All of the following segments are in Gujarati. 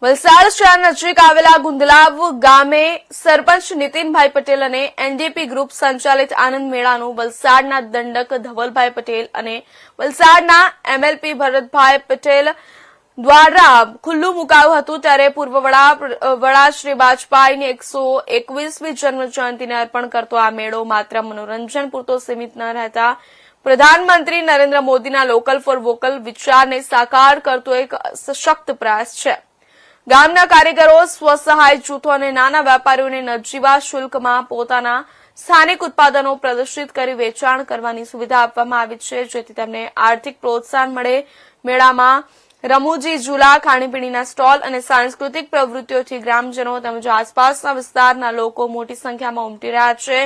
વલસાડ શહેર નજીક આવેલા ગુંદલાવ ગામે સરપંચ નીતિનભાઈ પટેલ અને એનડીપી ગ્રુપ સંચાલિત આનંદ મેળાનું વલસાડના દંડક ધવલભાઈ પટેલ અને વલસાડના એમએલપી ભરતભાઈ પટેલ દ્વારા ખુલ્લું મુકાયું હતું। ત્યારે પૂર્વ વડા શ્રી વાજપેયીની 121મી જન્મ જયંતિને અર્પણ કરતો આ મેળો માત્ર મનોરંજન પૂરતો સીમિત ન રહેતા પ્રધાનમંત્રી નરેન્દ્ર મોદીના લોકલ ફોર વોકલ વિચારને સાકાર કરતો એક સશક્ત પ્રયાસ છે। ગામના કારીગરો, સ્વસહાય જૂથો અને નાના વેપારીઓને નજીવા શુલ્કમાં પોતાના સ્થાનિક ઉત્પાદનો પ્રદર્શિત કરી વેચાણ કરવાની સુવિધા આપવામાં આવી છે, જેથી તેમને આર્થિક પ્રોત્સાહન મળે। મેળામાં રમૂજી ઝૂલા, ખાણીપીણીના સ્ટોલ અને સાંસ્કૃતિક પ્રવૃત્તિઓથી ગ્રામજનો તેમજ આસપાસના વિસ્તારના લોકો મોટી સંખ્યામાં ઉમટી રહ્યા છે।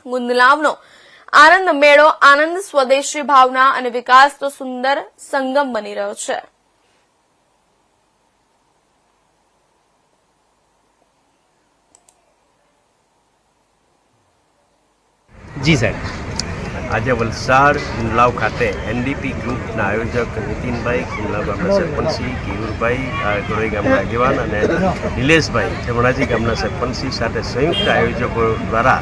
ગુંદલાવનો આનંદ મેળો આનંદ, સ્વદેશી ભાવના અને વિકાસનો સુંદર સંગમ બની રહ્યો છે। જી સાહેબ, આજે વલસાડ ગુંદલાવ ખાતે એનડીપી ગ્રુપના આયોજક નીતિનભાઈ, ગુંદલાવ ગામના સરપંચશ્રી કેયુરભાઈ, ગોળઈ ગામના આગેવાન અને નિલેશભાઈ ચમણાજી ગામના સરપંચશ્રી સાથે સંયુક્ત આયોજકો દ્વારા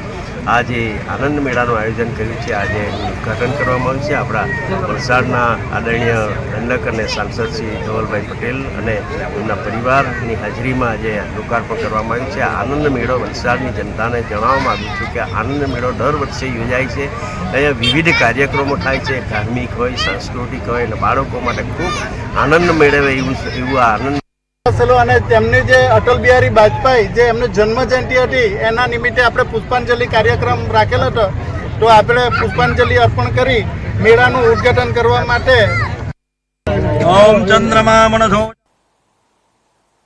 આજે આનંદ મેળાનું આયોજન કર્યું છે। આજે ઉદ્ઘાટન કરવામાં આવ્યું છે। આપણા વલસાડના આદરણીય દંડક અને સાંસદ શ્રી ધવલભાઈ પટેલ અને એમના પરિવારની હાજરીમાં આજે લોકાર્પણ કરવામાં આવ્યું છે। આનંદ મેળો વલસાડની જનતાને જણાવવામાં આવ્યું છે કે આનંદ મેળો દર વર્ષે યોજાય છે। અહીંયા વિવિધ કાર્યક્રમો થાય છે, ધાર્મિક હોય, સાંસ્કૃતિક હોય અને બાળકો માટે ખૂબ આનંદ મેળવે એવું આનંદ અને તેમની જે અટલ બિહારી વાજપેયી જે એમની જન્મ જયંતિ હતી એના નિમિત્તે આપણે પુષ્પાંજલિ કાર્યક્રમ રાખેલો હતો, તો આપણે પુષ્પાંજલિ અર્પણ કરી મેળાનું ઉદ્ઘાટન કરવા માટે ઓમ ચંદ્રમા મનસો